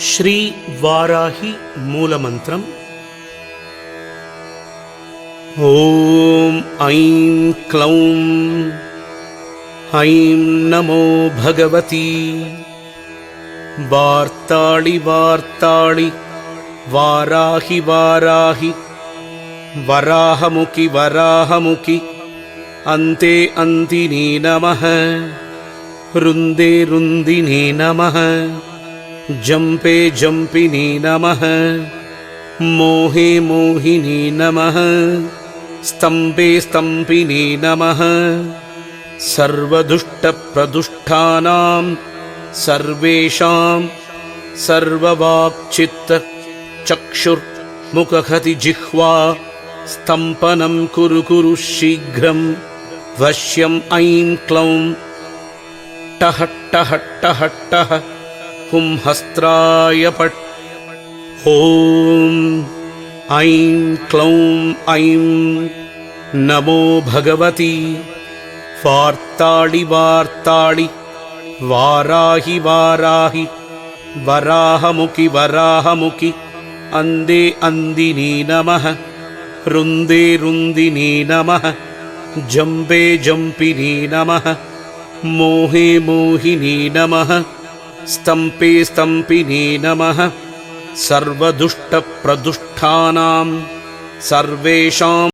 ಶ್ರೀ ವಾರಾಹಿ ಮೂಲಮಂತ್ರಂ. ಓಂ ಐಂ ಕ್ಲೌಂ ಐಂ ನಮೋ ಭಗವತಿ ವಾರ್ತಾಳಿ ವಾರ್ತಾಳಿ ವಾರಾಹಿ ವಾರಾಹಿ ವರಾಹಮುಖಿ ವರಾಹಮುಖಿ ಅಂತೆ ಅಂತಿನಿ ನಮಃ ರುಂದೆ ರುಂದಿನಿ ನಮಃ ಜಂಪೆ ಜಂಪಿನಿ ನಮಃ ಮೋಹೆ ಮೋಹಿನಿ ನಮಃ ಸ್ತಂಭೆ ಸ್ತಂಭಿನಿ ನಮಃ ಸರ್ವದುಷ್ಟಪ್ರದುಷ್ಟಾನಾಂ ಸರ್ವೇಷಾಂ ಸರ್ವವಾಕ್ಚಿತ್ತ ಚಕ್ಷುರ್ ಮುಖಖತಿ ಜಿಹ್ವಾ ಸ್ತಂಪನಂ ಕುರು ಕುರು ಶೀಘ್ರಂ ವಶ್ಯಂ ಐಂ ಕ್ಲೌಂ ಟಹ ಟಹ ಟಹ ಟಹ ಹುಂ ಹಸ್ತ್ರಾಯ ಪಟ್. ಓಂ ಐಂ ಕ್ಲೌಂ ಐಂ ನಮೋ ಭಗವತಿ ವಾರ್ತಾಳಿ ವಾರ್ತಾಳಿ ವಾರಾಹಿ ವಾರಾಹಿ ವರಾಹಮುಖಿ ವರಾಹಮುಖಿ ಅಂದೆ ಅಂದಿನಿ ನಮಃ ರುಂದೆ ರುಂದಿನಿ ನಮಃ ಜಂಬೆ ಜಂಪಿನಿ ನಮಃ ಮೋಹೆ ಮೋಹಿನಿ ನಮಃ ಸ್ತಂಪೆ ಸ್ತಂಪಿನಿ ನಮಃ ಸರ್ವದುಷ್ಟಪ್ರದುಷ್ಟಾನಾಂ ಸರ್ವೇಷಾಂ